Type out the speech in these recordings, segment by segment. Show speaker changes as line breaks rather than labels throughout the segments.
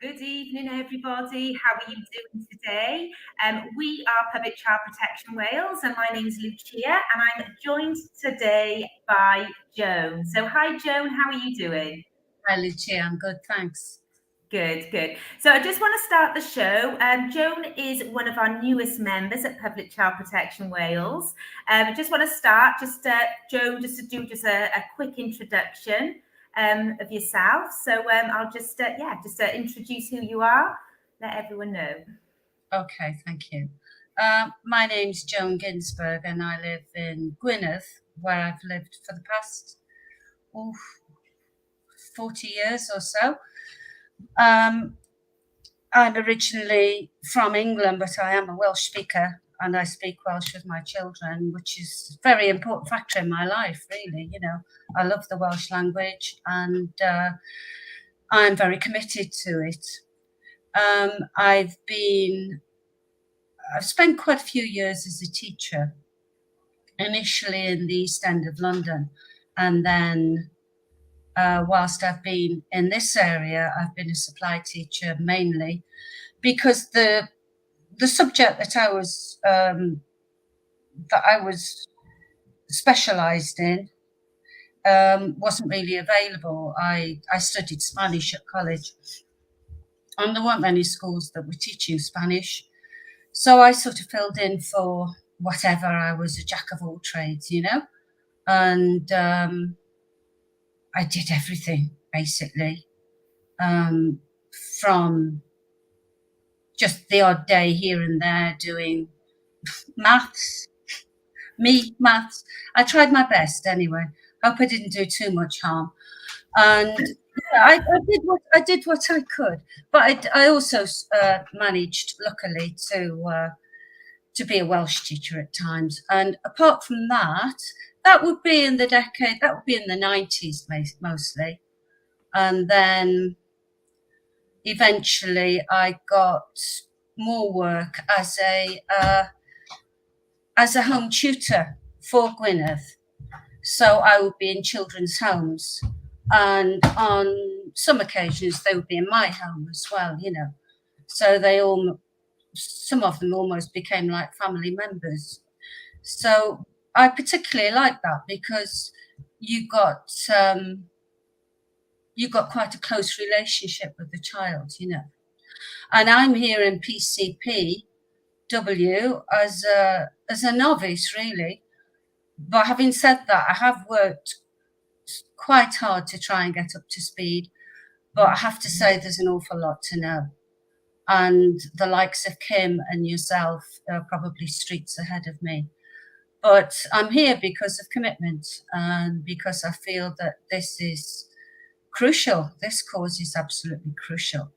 Good evening, everybody. How are you doing today? We are Public Child Protection Wales, and my name's Lucia, and I'm joined today by Joan. So, hi, Joan. How are you doing?
Hi, Lucia. I'm good, thanks.
Good, good. So I just want to start the show. Joan is one of our newest members at Public Child Protection Wales. I just want to start, Joan, just to do a quick introduction of yourself. So I'll just introduce who you are, let everyone know.
Okay, thank you. My name's Joan Ginsberg, and I live in Gwynedd, where I've lived for the past 40 years or so. I'm originally from England, but I am a Welsh speaker, and I speak Welsh with my children, which is a very important factor in my life, really. You know, I love the Welsh language, and I'm very committed to it. I've spent quite a few years as a teacher, initially in the East End of London, and then whilst I've been in this area, I've been a supply teacher mainly because the subject that I was specialised in wasn't really available. I studied Spanish at college, and there weren't many schools that were teaching Spanish. So I sort of filled in for whatever. I was a jack of all trades, you know, and I did everything basically, from just the odd day here and there doing maths. I tried my best anyway. Hope I didn't do too much harm. And yeah, I did what I could, but I also managed, luckily, to be a Welsh teacher at times. And apart from that, that would be in the 90s mostly. And then eventually I got more work as a home tutor for Gwynedd. So I would be in children's homes, and on some occasions they would be in my home as well, you know. So some of them almost became like family members. So I particularly like that because you got quite a close relationship with the child, you know. And I'm here in PCPW as a novice, really. But having said that, I have worked quite hard to try and get up to speed. But I have to say there's an awful lot to know. And the likes of Kim and yourself are probably streets ahead of me. But I'm here because of commitment and because I feel that this is crucial. This cause is absolutely crucial.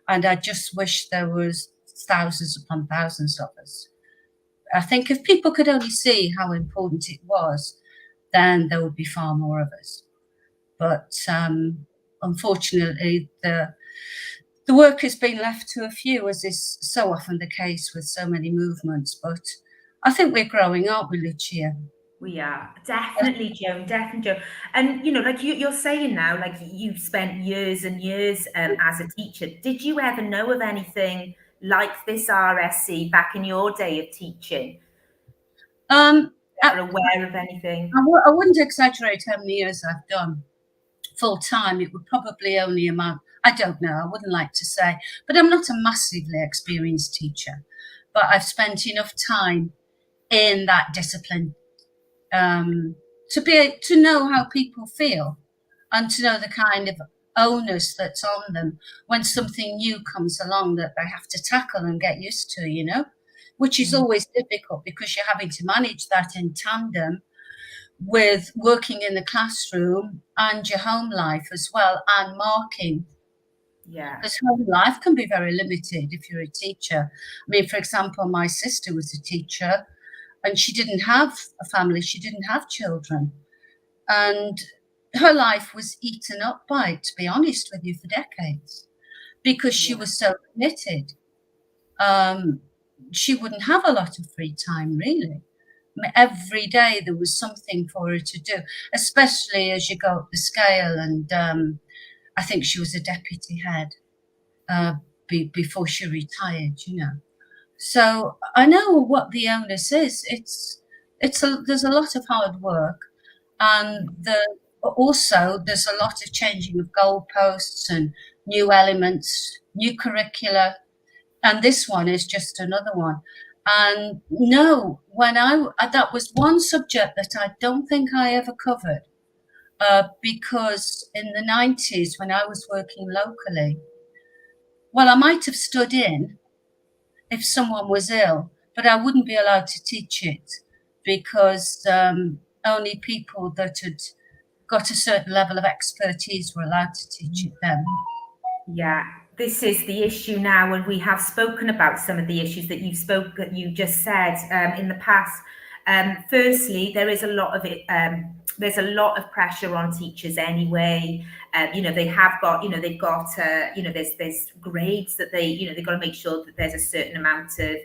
And I just wish there was thousands upon thousands of us. I think if people could only see how important it was, then there would be far more of us. But unfortunately, the work has been left to a few, as is so often the case with so many movements. But I think we're growing, aren't we, Lucia?
We are definitely, Joan, definitely, Joan. And you know, like you're saying now, like you've spent years and years as a teacher. Did you ever know of anything like this RSC back in your day of teaching? Are aware of anything?
I wouldn't exaggerate how many years I've done full time. It would probably only amount, I don't know, I wouldn't like to say, but I'm not a massively experienced teacher. But I've spent enough time in that discipline to know how people feel and to know the kind of onus that's on them when something new comes along that they have to tackle and get used to, you know, which is always difficult because you're having to manage that in tandem with working in the classroom and your home life as well, and marking.
Yeah.
Because home life can be very limited if you're a teacher. I mean, for example, my sister was a teacher and she didn't have a family, she didn't have children. And her life was eaten up by it, to be honest with you, for decades, because she was so committed. She wouldn't have a lot of free time, really. I mean, every day there was something for her to do, especially as you go up the scale. And I think she was a deputy head. before she retired, you know. So I know what the onus is. There's a lot of hard work, and also there's a lot of changing of goalposts and new elements, new curricula, and this one is just another one. And no, that was one subject that I don't think I ever covered, because in the 90s when I was working locally, well, I might have stood in if someone was ill, but I wouldn't be allowed to teach it because only people that had got a certain level of expertise were allowed to teach it then.
Yeah, this is the issue now, and we have spoken about some of the issues that you just said in the past. Firstly, there is a lot of it. There's a lot of pressure on teachers anyway. You know, they have got, you know, they've got, you know, there's grades that they, you know, they've got to make sure that there's a certain amount of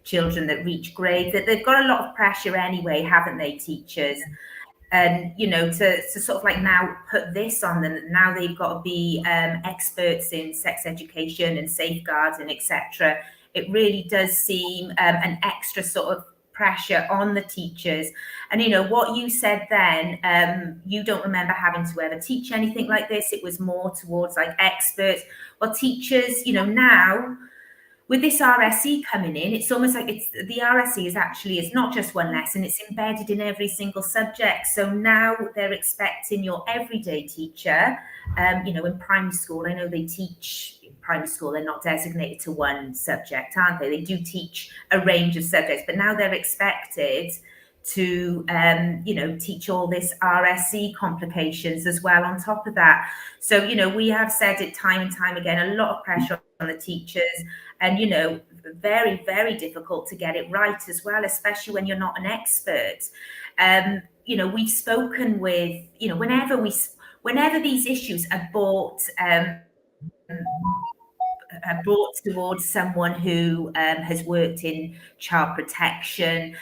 children that reach grades. That they've got a lot of pressure anyway, haven't they, teachers? And you know, to sort of like now put this on them, now they've got to be experts in sex education and safeguarding, etc. It really does seem an extra sort of pressure on the teachers. And you know what you said then, you don't remember having to ever teach anything like this. It was more towards like experts. Well, teachers, you know, now with this RSE coming in, it's almost like the RSE is actually, it's not just one lesson, it's embedded in every single subject. So now they're expecting your everyday teacher, you know, in primary school, I know they teach in primary school, they're not designated to one subject, aren't they? They do teach a range of subjects, but now they're expected to, you know, teach all this RSE complications as well on top of that. So, you know, we have said it time and time again, a lot of pressure on the teachers, and you know, very, very difficult to get it right as well, especially when you're not an expert. You know, we've spoken with, you know, whenever these issues are brought towards someone who has worked in child protection,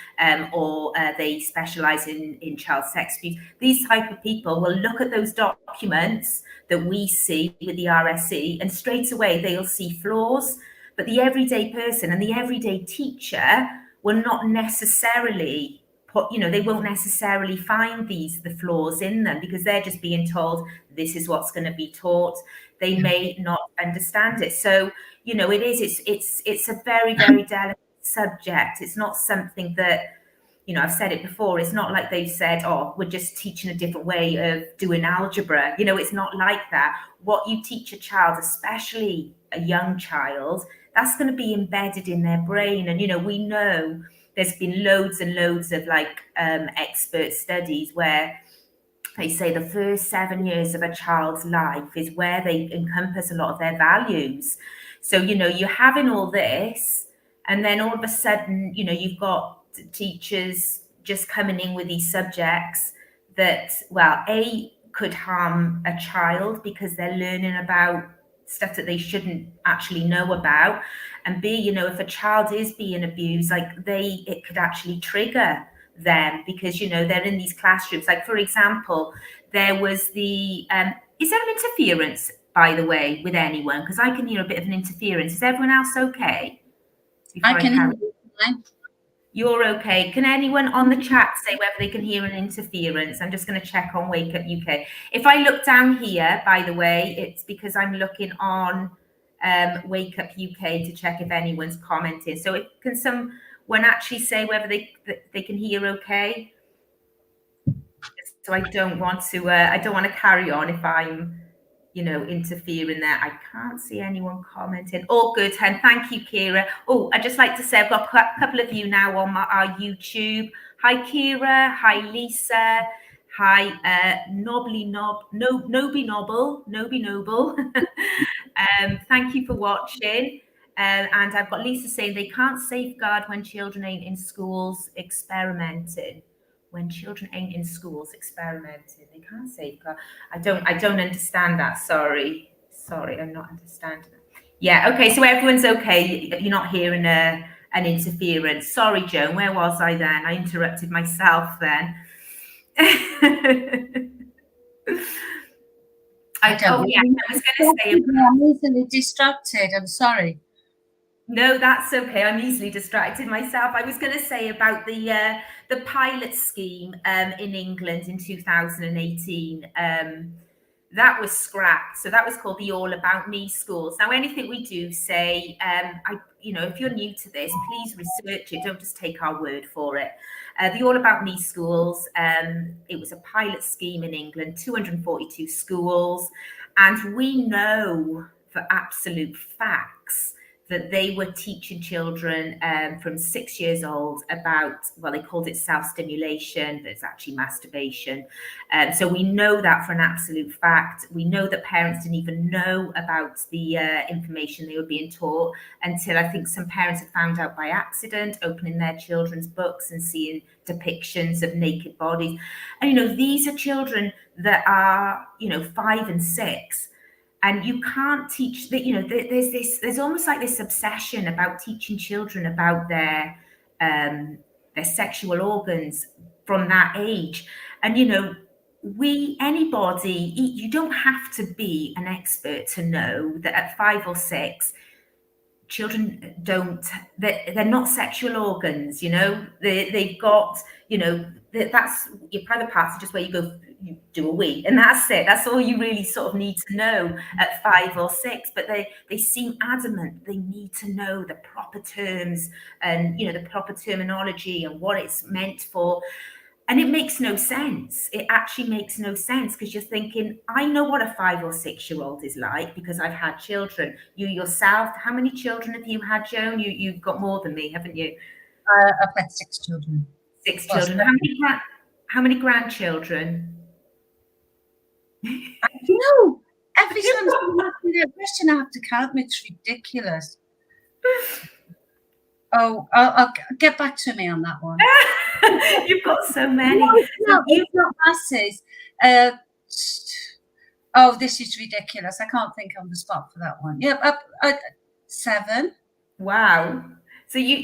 or they specialise in child sex abuse. These type of people will look at those documents that we see with the RSE, and straight away they'll see flaws. But the everyday person and the everyday teacher will not necessarily you know, they won't necessarily find the flaws in them, because they're just being told this is what's going to be taught. They may not understand it. So, you know, it's a very, very delicate subject. It's not something that, you know, I've said it before, it's not like they've said, oh, we're just teaching a different way of doing algebra. You know, it's not like that. What you teach a child, especially a young child, that's going to be embedded in their brain. And, you know, we know there's been loads and loads of like expert studies where they say the first 7 years of a child's life is where they encompass a lot of their values. So, you know, you're having all this, and then all of a sudden, you know, you've got teachers just coming in with these subjects that, well, A, could harm a child because they're learning about stuff that they shouldn't actually know about, and B, you know, if a child is being abused, like it could actually trigger them, because you know they're in these classrooms. Like, for example, there was the is there an interference, by the way, with anyone? Because I can hear a bit of an interference. Is everyone else okay?
I can hear you.
You're okay. Can anyone on the chat say whether they can hear an interference? I'm just going to check on Wake Up UK. If I look down here, by the way, it's because I'm looking on Wake Up UK to check if anyone's commented. So can someone actually say whether they can hear okay? So I don't want to carry on if I'm, you know, interfering there. I can't see anyone commenting. All good, and thank you, Kira. Oh, I'd just like to say I've got a couple of you now on our YouTube. Hi, Kira. Hi, Lisa. Hi, Noby Noble. Thank you for watching. And I've got Lisa saying they can't safeguard when children ain't in schools experimenting. When children ain't in schools experimenting, they can't safeguard. I don't understand that. Sorry, I'm not understanding that. Yeah, okay, so everyone's okay. You're not hearing an interference. Sorry, Joan, where was I then? I interrupted myself then.
I don't
yeah, I was going to say.
I'm easily distracted. I'm sorry.
No, that's okay. I'm easily distracted myself. I was going to say about the pilot scheme in England in 2018. That was scrapped. So that was called the All About Me schools. Now, anything we do say, if you're new to this, please research it. Don't just take our word for it. The All About Me schools, it was a pilot scheme in England, 242 schools. And we know for absolute facts that they were teaching children from 6 years old about, well, they called it self-stimulation, but it's actually masturbation. So we know that for an absolute fact. We know that parents didn't even know about the information they were being taught until I think some parents had found out by accident, opening their children's books and seeing depictions of naked bodies. And, these are children that are, 5 and 6. And you can't teach that, there's almost like this obsession about teaching children about their sexual organs from that age. And, anybody, you don't have to be an expert to know that at 5 or 6, children they're not sexual organs, they've got, that's your private parts are just where you do a wee, and that's it. That's all you really sort of need to know at 5 or 6. But they seem adamant they need to know the proper terms and the proper terminology and what it's meant for. And it makes no sense. It actually makes no sense, because you're thinking, I know what a 5 or 6-year-old is like because I've had children. You yourself, how many children have you had, Joan? You've got more than me, haven't you?
I've had 6 children.
6 children. How many grandchildren?
Every time someone asks me that question, I have to count me. It's ridiculous. Oh, I'll get back to me on that one.
You've got so many.
You've got masses. This is ridiculous. I can't think on the spot for that one. Yeah, 7.
Wow. So you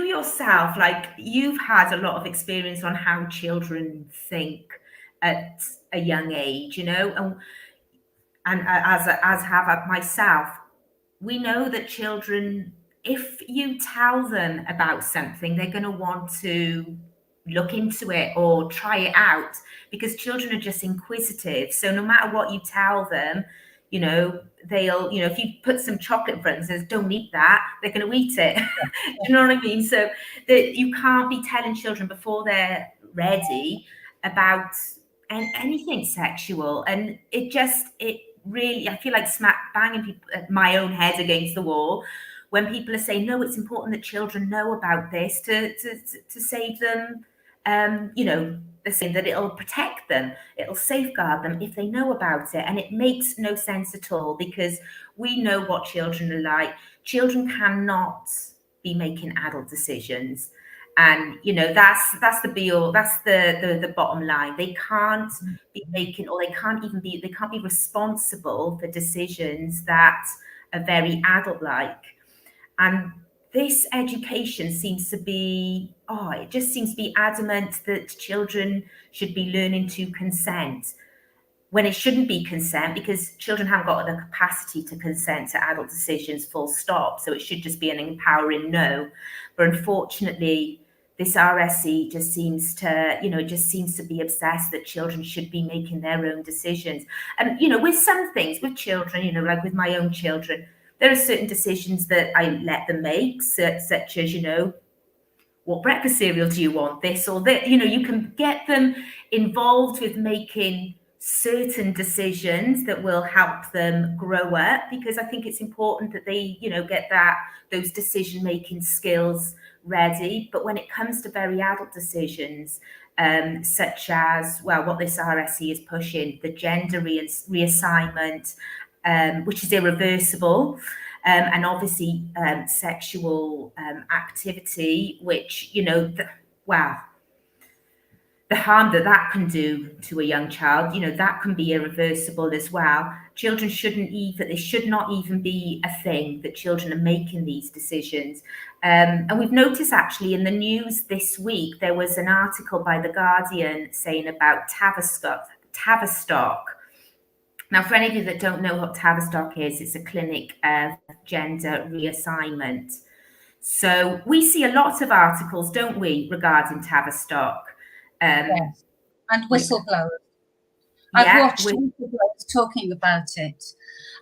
yourself, like, you've had a lot of experience on how children think at a young age, and as have myself. We know that children, if you tell them about something, they're going to want to look into it or try it out, because children are just inquisitive. So no matter what you tell them, they'll, if you put some chocolate in front and says, don't eat that, they're going to eat it. Do you know what I mean? So that you can't be telling children before they're ready about anything sexual. And it really, I feel like banging my own head against the wall when people are saying, no, it's important that children know about this to save them. They're saying that it'll protect them, it'll safeguard them if they know about it. And it makes no sense at all, because we know what children are like. Children cannot be making adult decisions. And that's the be all, that's the bottom line. They can't be making, or they can't be responsible for decisions that are very adult like. And this education seems to be, it just seems to be adamant that children should be learning to consent, when it shouldn't be consent, because children haven't got the capacity to consent to adult decisions, full stop. So it should just be an empowering no. But unfortunately, this RSE just seems to be obsessed that children should be making their own decisions. And, with some things, with children, like with my own children, there are certain decisions that I let them make, such as, what breakfast cereal do you want, this or that. You can get them involved with making certain decisions that will help them grow up, because I think it's important that they, get those decision-making skills ready. But when it comes to very adult decisions, such as, what this RSE is pushing, the gender reassignment, which is irreversible, and obviously sexual activity, which, the harm that can do to a young child, that can be irreversible as well. Children should not even be a thing that children are making these decisions. And we've noticed actually in the news this week, there was an article by The Guardian saying about Tavistock, Now, for any of you that don't know what Tavistock is, it's a clinic of gender reassignment. So we see a lot of articles, don't we, regarding Tavistock?
Yes. And whistleblowers. I've
Yeah,
watched whistleblowers talking about it.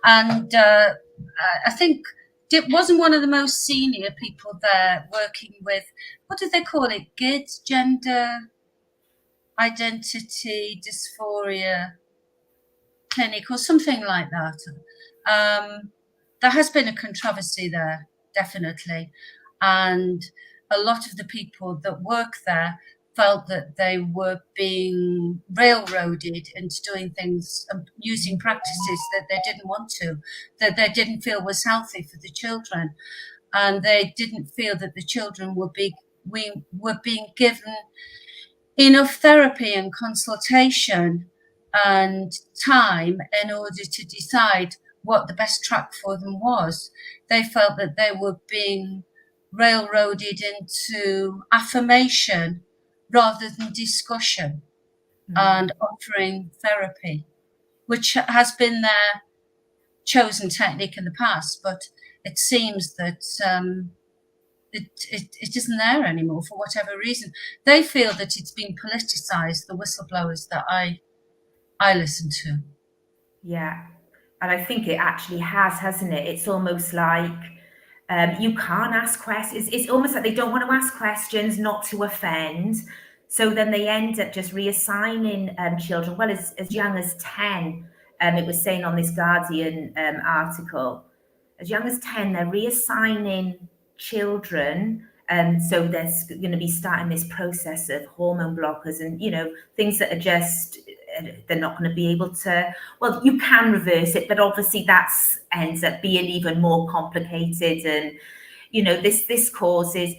And I think it wasn't one of the most senior people there working with, what do they call it? GIDS, Gender Identity Dysphoria Clinic or something like that. There has been a controversy there, definitely. And a lot of the people that work there felt that they were being railroaded into doing things and using practices that they didn't want to, that they didn't feel was healthy for the children. And they didn't feel that the children were being given enough therapy and consultation and time in order to decide what the best track for them was. They felt that they were being railroaded into affirmation rather than discussion and offering therapy, which has been their chosen technique in the past, but it seems that it isn't there anymore for whatever reason. They feel that it's been politicized, the whistleblowers that I listen to.
Yeah. And I think it actually has, hasn't it? It's almost like you can't ask questions. It's almost like they don't want to ask questions, not to offend. So then they end up just reassigning children, well, as young as 10. It was saying on this Guardian article, as young as 10, they're reassigning children. So there's going to be starting this process of hormone blockers and, things that are just, they're not going to be able to, well, you can reverse it, but obviously that's ends up being even more complicated. And, this causes...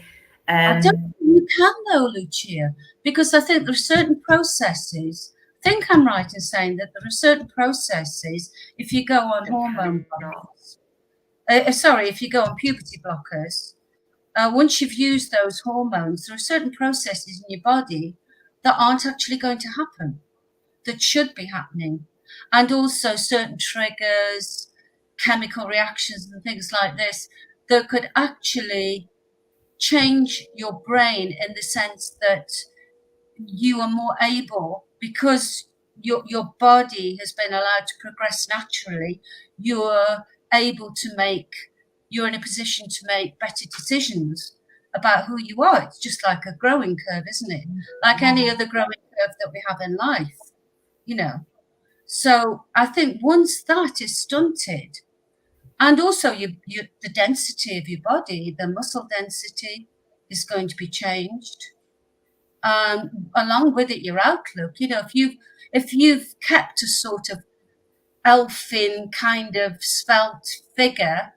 I don't think you can though, Lucia, because I think there are certain processes. I think I'm right in saying that there are certain processes, if you go on hormone blockers, if you go on puberty blockers, once you've used those hormones, there are certain processes in your body that aren't actually going to happen, that should be happening. And also certain triggers, chemical reactions and things like this that could actually change your brain in the sense that you are more able, because your body has been allowed to progress naturally, you're in a position to make better decisions about who you are. It's just like a growing curve, isn't it? Like any other growing curve that we have in life, So I think once that is stunted, and also the density of your body, the muscle density is going to be changed. Along with it, your outlook. If you've kept a sort of elfin kind of svelte figure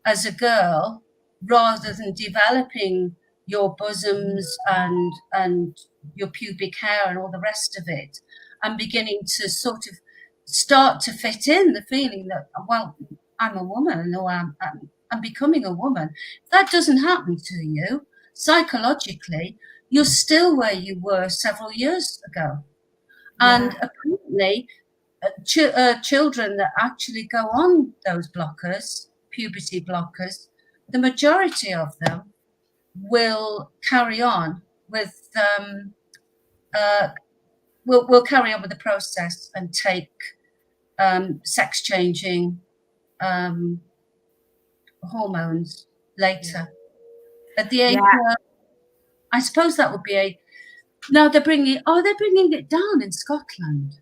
as a girl, rather than developing your bosoms and your pubic hair and all the rest of it, and beginning to sort of start to fit in the feeling that, well, I'm a woman, or I'm becoming a woman. If that doesn't happen to you, psychologically, you're still where you were several years ago.
Yeah.
And apparently, children that actually go on those blockers, puberty blockers, the majority of them will carry on with will carry on with the process and take sex changing hormones later. At the age, I suppose that would be now they're bringing it down in Scotland.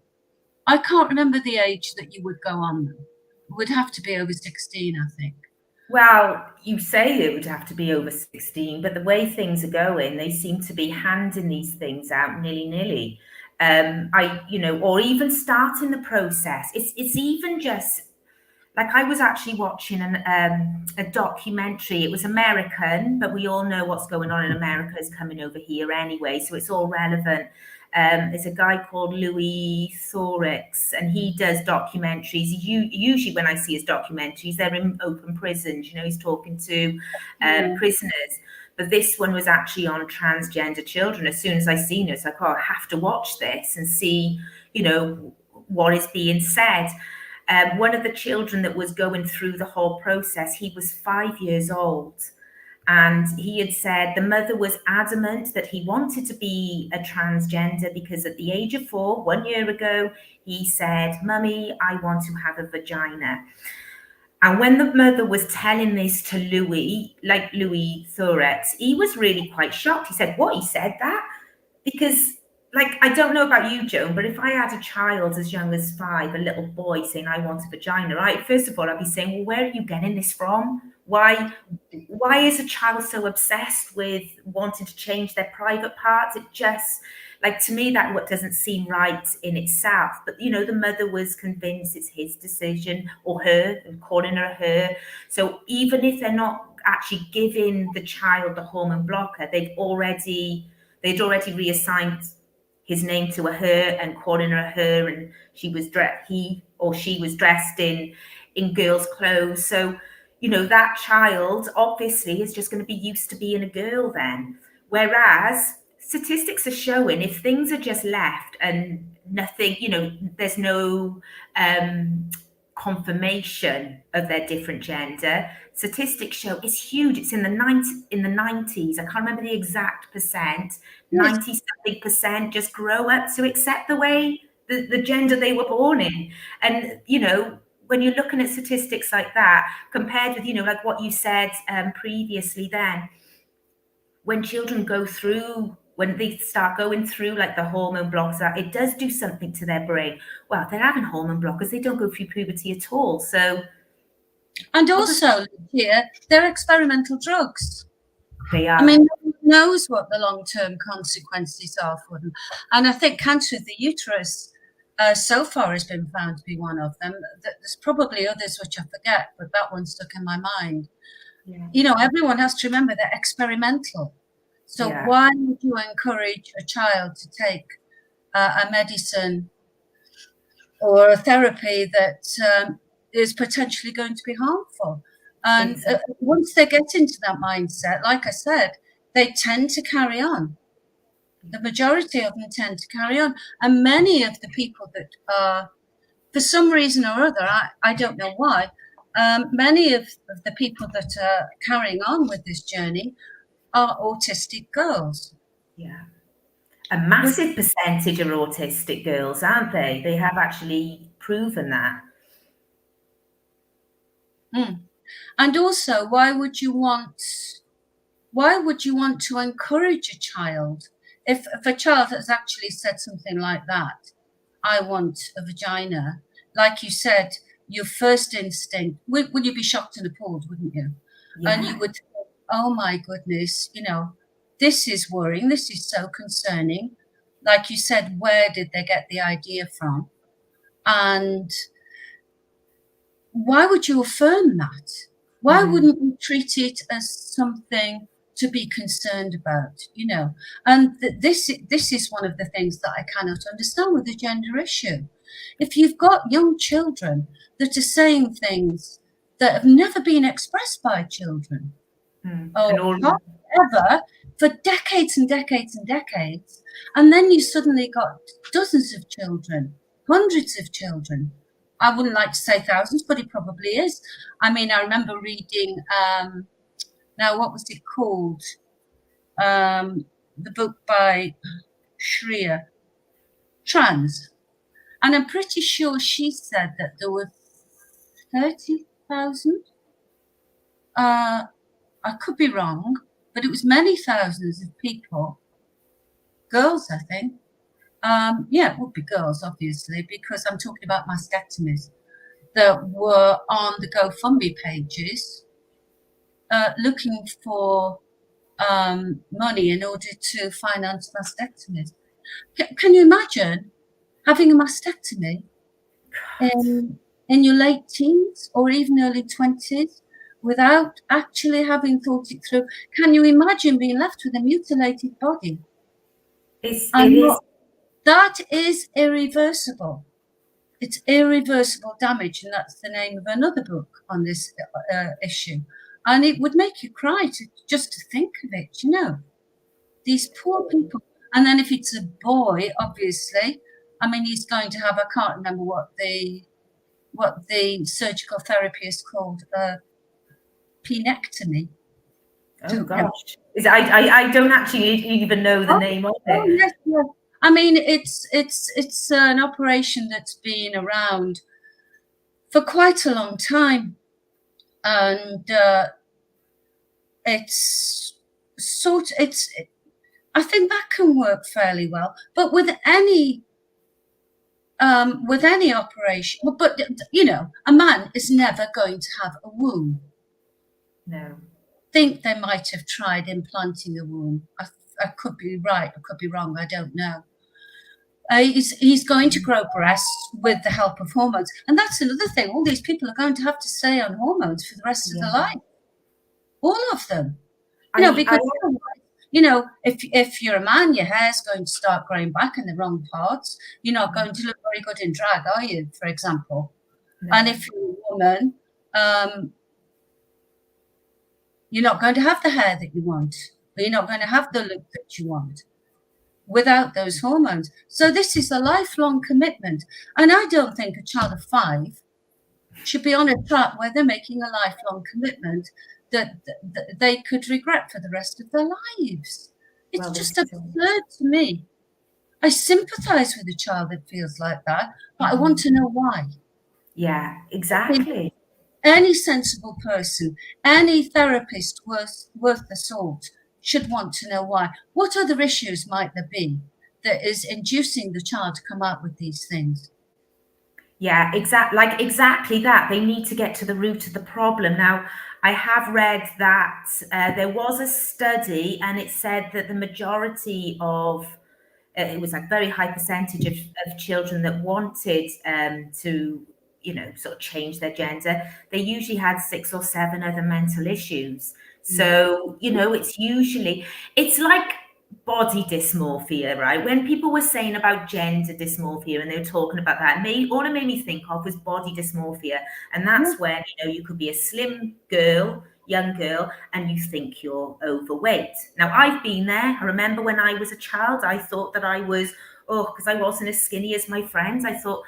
I can't remember the age that you would go on them. It would have to be over 16, I think.
Well, you say it would have to be over 16, but the way things are going, they seem to be handing these things out nilly-nilly. Or even starting the process. It's even just like, I was actually watching a documentary. It was American, but we all know what's going on in America is coming over here anyway, so it's all relevant. There's a guy called Louis Thorix, and he does documentaries. Usually when I see his documentaries, they're in open prisons. He's talking to prisoners. But this one was actually on transgender children. As soon as I seen it, it's like, oh, I have to watch this and see, what is being said. One of the children that was going through the whole process, he was 5 years old. And he had said the mother was adamant that he wanted to be a transgender because at the age of 4, 1 year ago, he said, "Mummy, I want to have a vagina." And when the mother was telling this to Louis, like Louis Thoret, he was really quite shocked. He said, "What? He said that?" Because, like, I don't know about you, Joan, but if I had a child as young as 5, a little boy saying, "I want a vagina," right? First of all, I'd be saying, "Well, where are you getting this from? Why is a child so obsessed with wanting to change their private parts?" It just, like, to me, that what doesn't seem right in itself. But you know, the mother was convinced it's his decision, or her, and calling her her. So even if they're not actually giving the child the hormone blocker, they'd already reassigned his name to a her and calling her her, and she was dressed in girls' clothes. So you know, that child obviously is just going to be used to being a girl then. Whereas statistics are showing if things are just left and nothing, you know, there's no confirmation of their different gender, statistics show it's huge. It's in the 90s. I can't remember the exact percent. 90 something percent just grow up to accept the way the gender they were born in. And you know, when you're looking at statistics like that, compared with, you know, like what you said previously, then when children go through, when they start going through like the hormone blockers, it does do something to their brain. Well, they're having hormone blockers, they don't go through puberty at all. So,
and also, here, they're experimental drugs.
They are.
I mean, no one knows what the long-term consequences are for them. And I think cancer of the uterus so far has been found to be one of them. There's probably others which I forget, but that one stuck in my mind. Yeah. You know, everyone has to remember they're experimental. So why would you encourage a child to take a medicine or a therapy that is potentially going to be harmful? And once they get into that mindset, like I said, they tend to carry on. The majority of them tend to carry on. And many of the people that are, for some reason or other, I don't know why, many of the people that are carrying on with this journey are autistic girls.
Yeah. A massive percentage are autistic girls, aren't they? They have actually proven that.
And also, why would you want to encourage a child if a child has actually said something like that? I want a vagina. Like you said, your first instinct, would you be shocked and appalled, wouldn't you? Yeah. And you would think, oh my goodness, you know, this is worrying, this is so concerning. Like you said, where did they get the idea from? And why would you affirm that? Why wouldn't you treat it as something to be concerned about, you know? And this is one of the things that I cannot understand with the gender issue. If you've got young children that are saying things that have never been expressed by children, or not ever, for decades and decades and decades, and then you suddenly got dozens of children, hundreds of children. I wouldn't like to say thousands, but it probably is. I mean, I remember reading, now what was it called? The book by Shreya, Trans. And I'm pretty sure she said that there were 30,000. I could be wrong, but it was many thousands of people, girls, I think. Yeah, it would be girls, obviously, because I'm talking about mastectomies that were on the GoFundMe pages looking for money in order to finance mastectomies. Can you imagine having a mastectomy in your late teens or even early 20s without actually having thought it through? Can you imagine being left with a mutilated body? That is irreversible. It's irreversible damage, and that's the name of another book on this issue. And it would make you cry just to think of it, you know. These poor people. And then if it's a boy, obviously, I mean, he's going to have, I can't remember what what the surgical therapy is called, penectomy.
Oh gosh, I don't actually even know the name of it.
Oh yes, yeah. I mean, it's an operation that's been around for quite a long time, and it's I think that can work fairly well. But with any operation, but you know, a man is never going to have a womb.
No.
Think they might have tried implanting a womb. I could be right, I could be wrong, I don't know. He's going to grow breasts with the help of hormones. And that's another thing. All these people are going to have to stay on hormones for the rest of their life. All of them. You know, because otherwise, you know, if you're a man, your hair's going to start growing back in the wrong parts. You're not going to look very good in drag, are you, for example? No. And if you're a woman, you're not going to have the hair that you want. Or you're not going to have the look that you want without those hormones. So this is a lifelong commitment. And I don't think a child of 5 should be on a track where they're making a lifelong commitment that they could regret for the rest of their lives. It's just absurd to me. I sympathize with a child that feels like that, but I want to know why.
Yeah, exactly.
Any sensible person, any therapist worth the salt should want to know why. What other issues might there be that is inducing the child to come out with these things?
Yeah, exactly that. They need to get to the root of the problem. Now, I have read that there was a study, and it said that the majority of it was like very high percentage of children that wanted to, you know, sort of change their gender. They usually had 6 or 7 other mental issues. So, you know, it's like body dysmorphia, right? When people were saying about gender dysmorphia and they were talking about that, all it made me think of was body dysmorphia. And that's when, you know, you could be a slim girl, young girl, and you think you're overweight. Now, I've been there. I remember when I was a child, I thought that I was, because I wasn't as skinny as my friends, I thought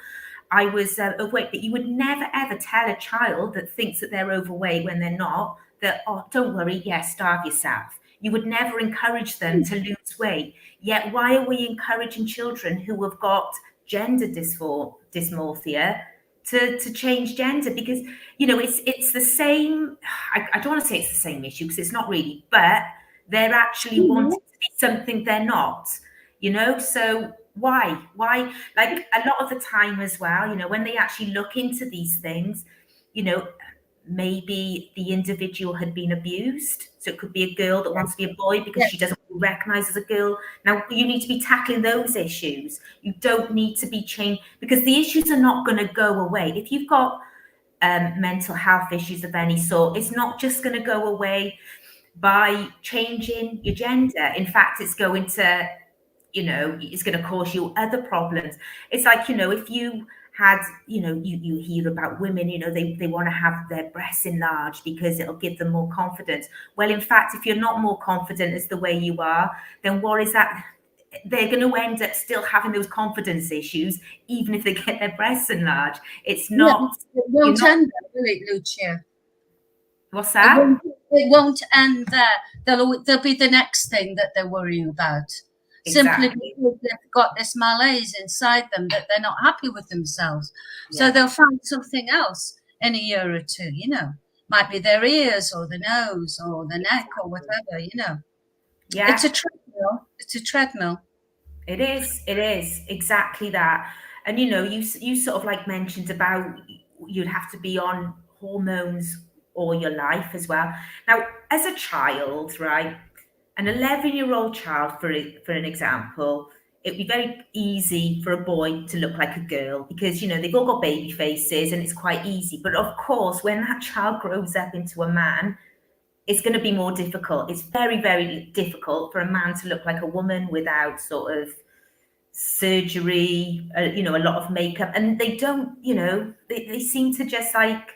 I was overweight. But you would never, ever tell a child that thinks that they're overweight when they're not, that, oh, don't worry, starve yourself. You would never encourage them to lose weight. Yet why are we encouraging children who have got gender dysmorphia to change gender? Because, you know, it's the same. I don't want to say it's the same issue because it's not really, but they're actually wanting to be something they're not, you know? So why? Like a lot of the time as well, you know, when they actually look into these things, you know, maybe the individual had been abused. So it could be a girl that wants to be a boy because she doesn't recognize as a girl. Now, you need to be tackling those issues. You don't need to be changed because the issues are not going to go away. If you've got mental health issues of any sort, it's not just going to go away by changing your gender. In fact, it's going to, you know, it's going to cause you other problems. It's like, you know, if you had, you know, you hear about women, you know, they want to have their breasts enlarged because it'll give them more confidence. Well, in fact, if you're not more confident as the way you are, then what is that? They're going to end up still having those confidence issues, even if they get their breasts enlarged. It's not.
It won't end there, will it, Lucia?
What's that?
It won't end there. There'll be the next thing that they're worrying about. Simply because they've got this malaise inside them that they're not happy with themselves. So they'll find something else in a year or two, you know. Might be their ears or the nose or the neck or whatever, you know. Yeah. It's a treadmill. It's a treadmill.
It is exactly that. And, you know, you sort of like mentioned about you'd have to be on hormones all your life as well. Now, as a child, right, an 11-year-old child, for an example, it'd be very easy for a boy to look like a girl because, you know, they've all got baby faces and it's quite easy. But of course, when that child grows up into a man, it's going to be more difficult. It's very, very difficult for a man to look like a woman without sort of surgery, you know, a lot of makeup. And they don't, you know, they seem to just like,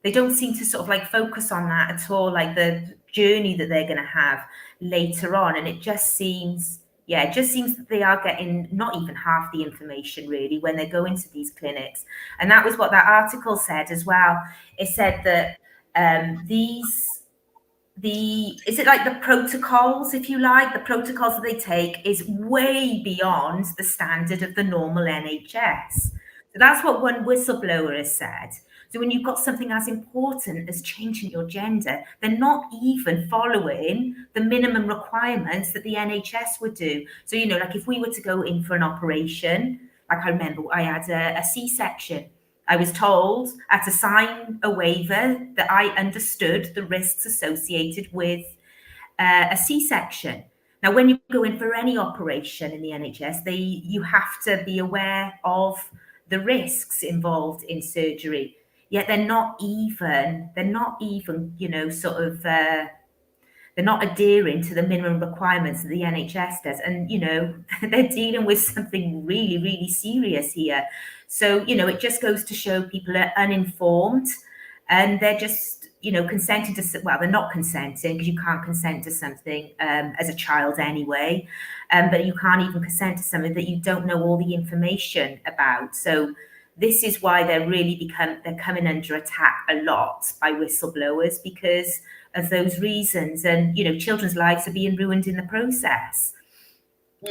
they don't seem to sort of like focus on that at all, like the journey that they're going to have later on. And it just seems, Yeah, it just seems that they are getting not even half the information really when they go into these clinics. And that was what that article said as well. It said that is it like the protocols, if you like, the protocols that they take is way beyond the standard of the normal NHS. So that's what one whistleblower has said. So when you've got something as important as changing your gender, they're not even following the minimum requirements that the NHS would do. So, you know, like if we were to go in for an operation, like I remember I had a C-section. I was told I had to sign a waiver that I understood the risks associated with a C-section. Now, when you go in for any operation in the NHS, you have to be aware of the risks involved in surgery. Yet they're not even, you know, sort of they're not adhering to the minimum requirements that the NHS does. And, you know, they're dealing with something really, really serious here. So, you know, it just goes to show people are uninformed and they're just, you know, consenting to, well, they're not consenting because you can't consent to something as a child anyway. But you can't even consent to something that you don't know all the information about. So this is why they're coming under attack a lot by whistleblowers because of those reasons. And, you know, children's lives are being ruined in the process.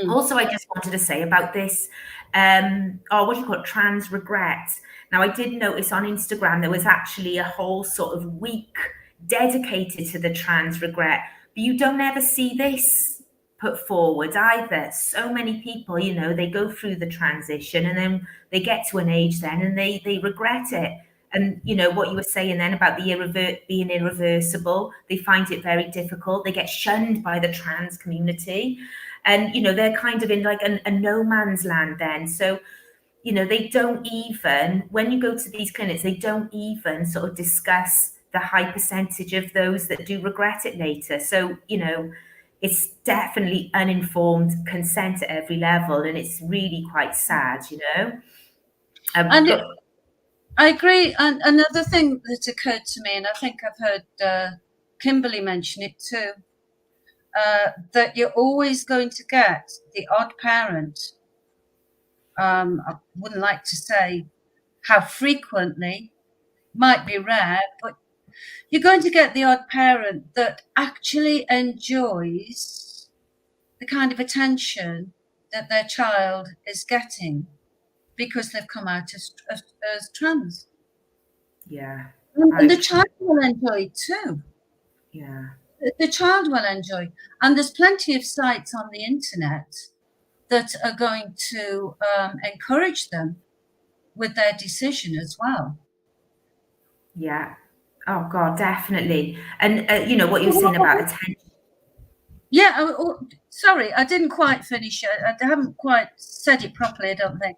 Also, I just wanted to say about this, what do you call it, trans regret. Now, I did notice on Instagram there was actually a whole sort of week dedicated to the trans regret, but you don't ever see this put forward either. So many people, you know, they go through the transition and then they get to an age then and they regret it. And, you know, what you were saying then about the being irreversible, they find it very difficult. They get shunned by the trans community. And, you know, they're kind of in like a no man's land then. So, you know, they don't even, when you go to these clinics, they don't even sort of discuss the high percentage of those that do regret it later. So, you know, it's definitely uninformed consent at every level. And it's really quite sad, you know.
I agree. And another thing that occurred to me, and I think I've heard Kimberly mention it too, that you're always going to get the odd parent. I wouldn't like to say how frequently, might be rare, but you're going to get the odd parent that actually enjoys the kind of attention that their child is getting because they've come out as trans.
Yeah.
And the child will enjoy it too.
Yeah.
The child will enjoy. And there's plenty of sites on the internet that are going to encourage them with their decision as well.
Yeah. Oh, God, definitely. And, you know, what you're saying about attention.
Yeah. Sorry, I didn't quite finish it. I haven't quite said it properly, I don't think.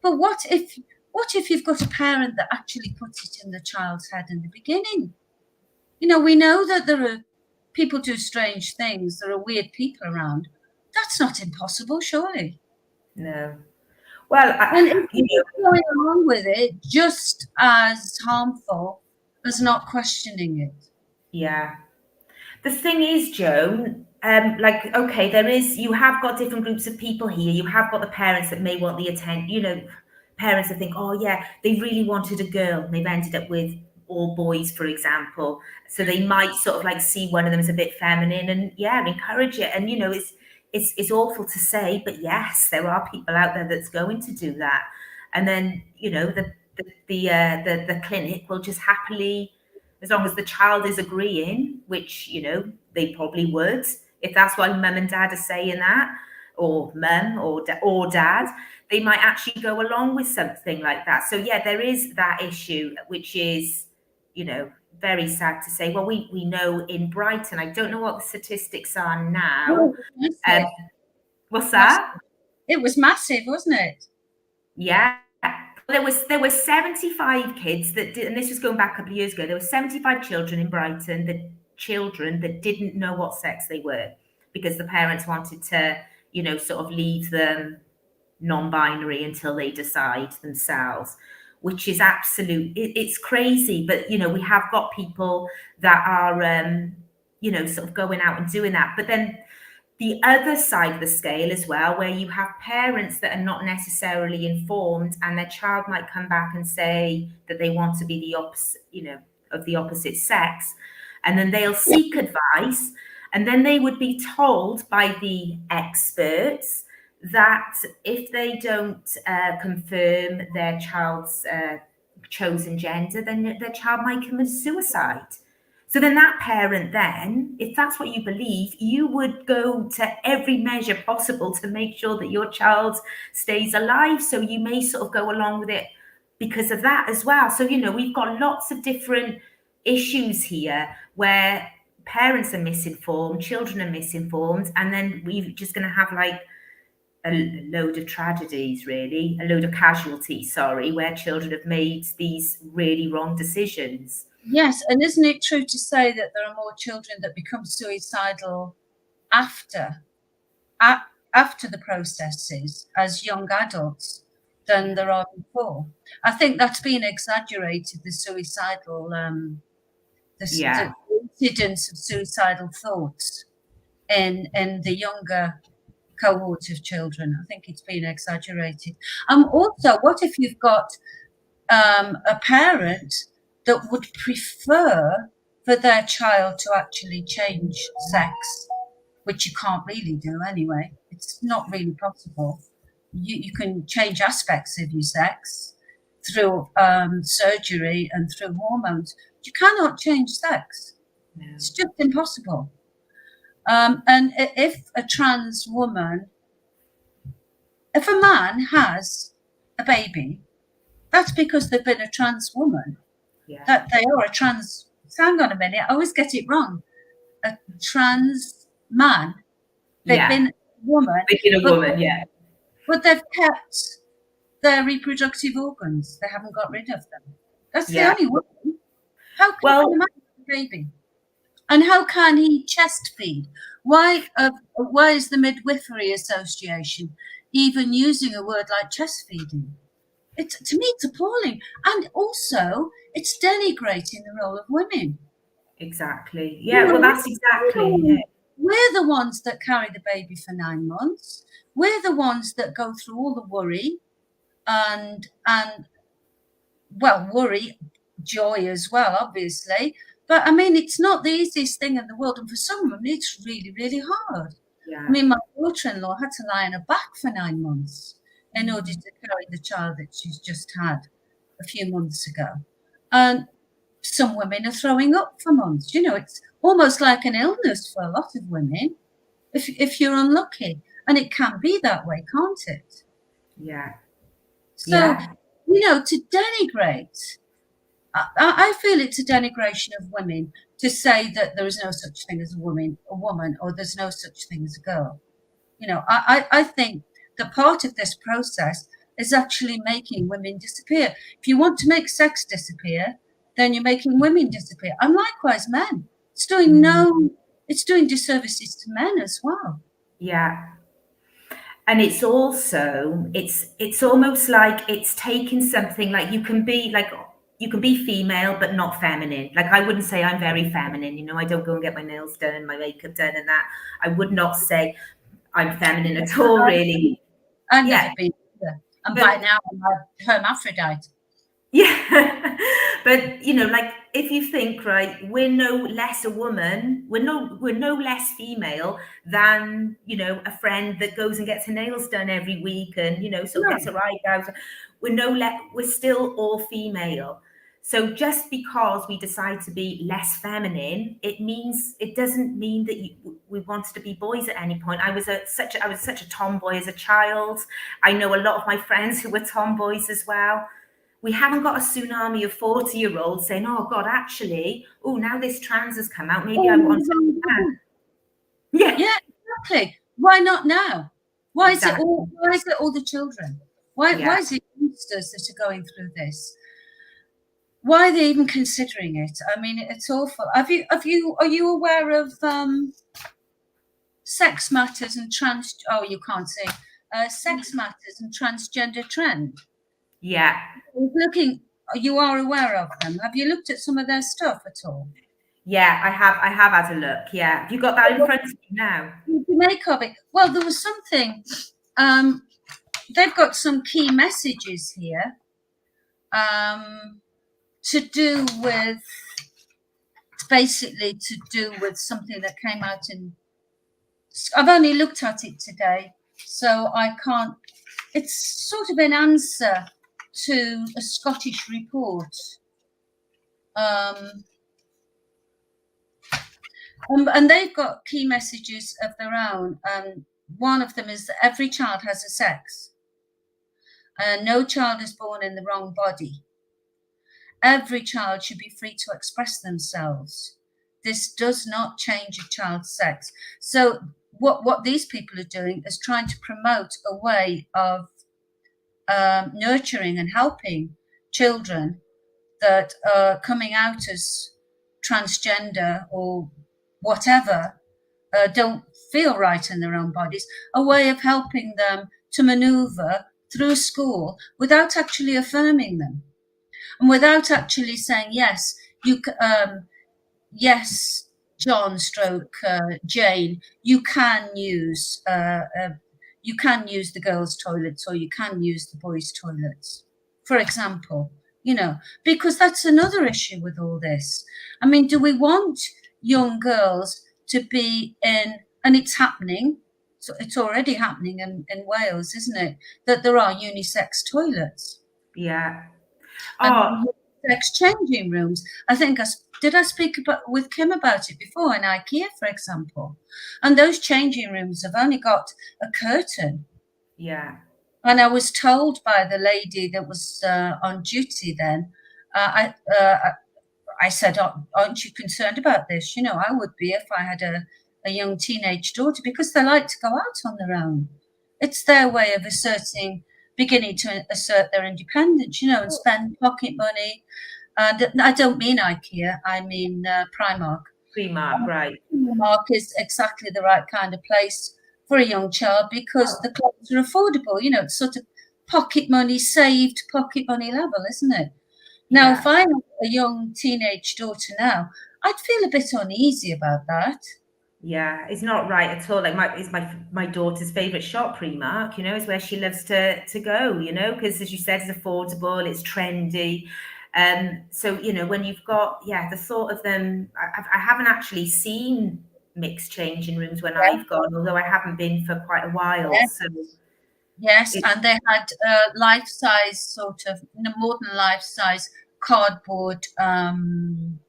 But what if you've got a parent that actually puts it in the child's head in the beginning? You know, we know that there are people do strange things. There are weird people around. That's not impossible, surely.
No. Well,
and if going along with it just as harmful as not questioning it.
Yeah. The thing is, Joan, like, okay, you have got different groups of people here. You have got the parents that may want the attention, you know, parents that think, oh, yeah, they really wanted a girl. And they've ended up with all boys, for example. So they might sort of like see one of them as a bit feminine and, yeah, encourage it. And, you know, it's awful to say, but yes, there are people out there that's going to do that. And then, you know, the clinic will just happily, as long as the child is agreeing, which, you know, they probably would, if that's why mum and dad are saying that, or mum or dad, they might actually go along with something like that. So yeah, there is that issue, which is, you know, very sad to say. Well, we know in Brighton, I don't know what the statistics are now. What's that?
It was massive, wasn't it?
Yeah. There were 75 kids that did, and this was going back a couple of years ago. There were 75 children in Brighton that didn't know what sex they were because the parents wanted to, you know, sort of leave them non-binary until they decide themselves, which is it's crazy. But, you know, we have got people that are, you know, sort of going out and doing that. But then the other side of the scale as well, where you have parents that are not necessarily informed, and their child might come back and say that they want to be the opposite, of the opposite sex, and then they'll seek advice, and then they would be told by the experts that if they don't confirm their child's chosen gender, then their child might commit suicide. So then that parent then, if that's what you believe, you would go to every measure possible to make sure that your child stays alive. So you may sort of go along with it because of that as well. So, we've got lots of different issues here where parents are misinformed, children are misinformed, and then we're just going to have like a load of tragedies, really, a load of casualties, where children have made these really wrong decisions.
Yes, and isn't it true to say that there are more children that become suicidal after the processes as young adults than there are before? I think that's been exaggerated, the suicidal, the incidence of suicidal thoughts in the younger cohort of children. I think it's been exaggerated. Also, what if you've got a parent that would prefer for their child to actually change sex, which you can't really do anyway. It's not really possible. You can change aspects of your sex through surgery and through hormones. You cannot change sex. No. It's just impossible. And if a trans woman, if a man has a baby, that's because they've been a trans woman.
Yeah.
That they are a trans. Hang on a minute, I always get it wrong. A trans man. They've been a woman. But they've kept their reproductive organs. They haven't got rid of them. That's the only one. How can a man have a baby? And how can he chest feed? Why is the Midwifery Association even using a word like chest feeding? To me, it's appalling. And also, it's denigrating the role of women.
Exactly. Yeah, well, that's exactly it.
We're the ones that carry the baby for 9 months. We're the ones that go through all the worry and worry, joy as well, obviously. But, I mean, it's not the easiest thing in the world. And for some women, it's really, really hard.
Yeah.
I mean, my daughter-in-law had to lie on her back for 9 months in order to carry the child that she's just had a few months ago. And some women are throwing up for months. It's almost like an illness for a lot of women if you're unlucky. And it can be that way, can't it?
Yeah.
So, to denigrate, I feel it's a denigration of women to say that there is no such thing as a woman, or there's no such thing as a girl. I think that part of this process is actually making women disappear. If you want to make sex disappear, then you're making women disappear. And likewise, men. It's doing disservices to men as well.
Yeah. And it's also, it's almost like it's taking something like you can be female, but not feminine. Like, I wouldn't say I'm very feminine. I don't go and get my nails done and my makeup done and that. I would not say I'm feminine at all, really.
I've never been either. And by now I'm a hermaphrodite.
Yeah. But, like, if you think, right, we're no less a woman, we're no less female than, a friend that goes and gets her nails done every week and, sort of gets her eyebrows. We're still all female. So just because we decide to be less feminine, it doesn't mean that we wanted to be boys at any point. I was such a tomboy as a child. I know a lot of my friends who were tomboys as well. We haven't got a tsunami of 40-year-olds saying, "Oh God, actually, now this trans has come out. Maybe I want to." Yeah,
exactly. Why not now? Why is it all the children? Why is it youngsters that are going through this? Why are they even considering it? I mean, it's awful. Are you aware of sex matters and you can't say sex matters and transgender trend?
Yeah.
You are aware of them. Have you looked at some of their stuff at all?
Yeah, I have had a look. Yeah. Have you got that in front of you now?
What do you make of it? Well, there was something. They've got some key messages here to do with, basically to do with something that came out in. I've only looked at it today, so I can't. It's sort of an answer to a Scottish report. And they've got key messages of their own. One of them is that every child has a sex. No child is born in the wrong body. Every child should be free to express themselves. This does not change a child's sex. So what these people are doing is trying to promote a way of nurturing and helping children that are coming out as transgender or whatever, don't feel right in their own bodies, a way of helping them to maneuver through school without actually affirming them and without actually saying, yes, yes, John stroke Jane, you can use the girls' toilets or you can use the boys' toilets, for example, because that's another issue with all this. I mean, do we want young girls to be in, and it's happening, so it's already happening in Wales, isn't it, that there are unisex toilets?
Yeah.
And sex changing rooms. I think did I speak with Kim about it before in IKEA, for example? And those changing rooms have only got a curtain.
Yeah.
And I was told by the lady that was on duty then, I said, aren't you concerned about this? I would be if I had a young teenage daughter, because they like to go out on their own. It's their way of beginning to assert their independence, and spend pocket money. And I don't mean IKEA, I mean Primark.
Primark, right.
Primark is exactly the right kind of place for a young child because the clothes are affordable. It's sort of pocket money, saved pocket money level, isn't it? Now, if I had a young teenage daughter now, I'd feel a bit uneasy about that.
Yeah, it's not right at all. Like it's my daughter's favorite shop, Primark. Is where she loves to go. Because as you said, it's affordable, it's trendy. So when you've got the thought of them, I haven't actually seen mixed changing rooms when I've gone, although I haven't been for quite a while. So
yes, and they had life-size, sort of more than life-size cardboard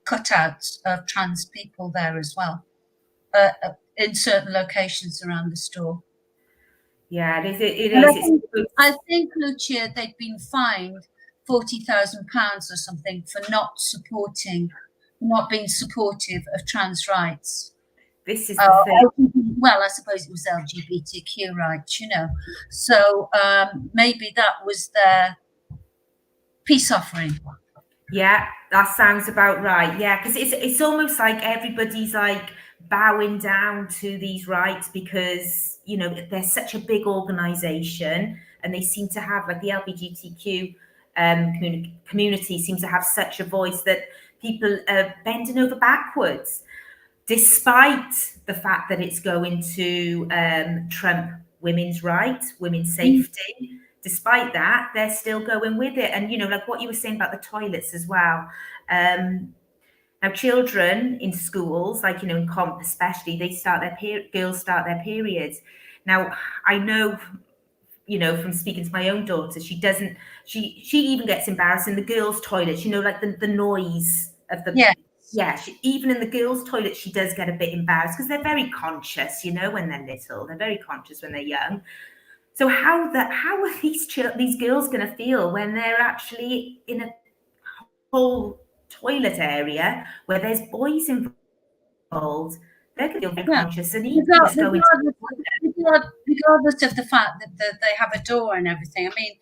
cutouts of trans people there as well, in certain locations around the store.
Yeah, it is.
I think, Lucia, they've been fined £40,000 or something for not being supportive of trans rights.
This is the thing.
Well, I suppose it was LGBTQ rights, So maybe that was their peace offering.
Yeah, that sounds about right. Yeah, because it's almost like everybody's like bowing down to these rights because they're such a big organization and they seem to have, like, the LGBTQ community seems to have such a voice that people are bending over backwards, despite the fact that it's going to trump women's rights, women's safety. Despite that, they're still going with it. And, like what you were saying about the toilets as well. Now, children in schools, like, in comp especially, girls start their periods. Now, I know, from speaking to my own daughter, she even gets embarrassed in the girls' toilets, like the noise of the... Yeah, even in the girls' toilet, she does get a bit embarrassed because they're very conscious, when they're little. They're very conscious when they're young. So how are these girls going to feel when they're actually in a whole toilet area where there's boys involved? They're going to feel very conscious and regardless
of the fact that they have a door and everything. I mean,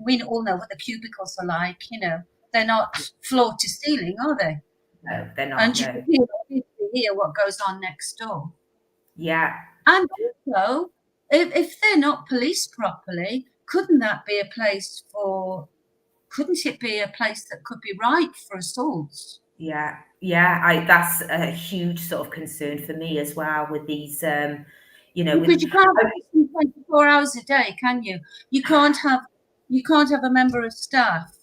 we all know what the cubicles are like. They're not floor to ceiling, are they?
No, they're not.
And you hear what goes on next door.
Yeah.
And also, if they're not policed properly, couldn't it be a place that could be ripe for assaults?
Yeah, that's a huge sort of concern for me as well with these,
Because you can't listen 24 hours a day, can you? You can't have a member of staff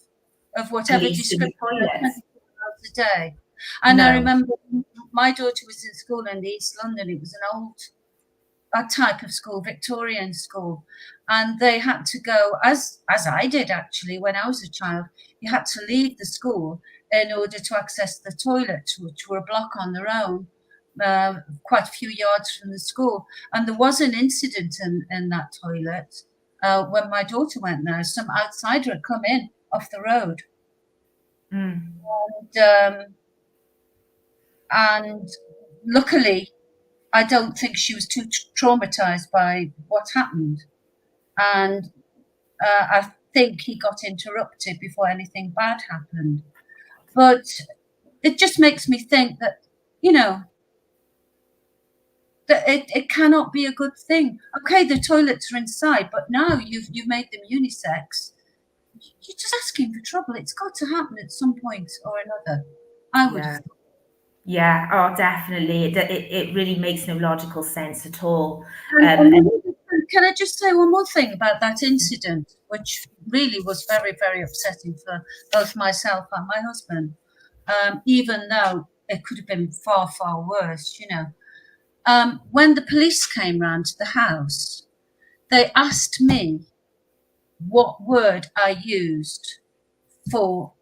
of whatever
police in the
description 24
toilets.
hours a day. And I
No.
remember my daughter was in school in East London. It was an old type of school, Victorian school, and they had to go, as I did actually when I was a child. You had to leave the school in order to access the toilets, which were a block on their own, quite a few yards from the school. And there was an incident in that toilet when my daughter went there. Some outsider had come in off the road, and luckily, I don't think she was too traumatized by what happened. And I think he got interrupted before anything bad happened. But it just makes me think that, that it cannot be a good thing. Okay, the toilets are inside, but now you've made them unisex. You're just asking for trouble. It's got to happen at some point or another. I would have thought.
Yeah, oh, definitely. It really makes no logical sense at all.
And can I just say one more thing about that incident, which really was very, very upsetting for both myself and my husband, even though it could have been far, far worse, when the police came round to the house, they asked me what word I used for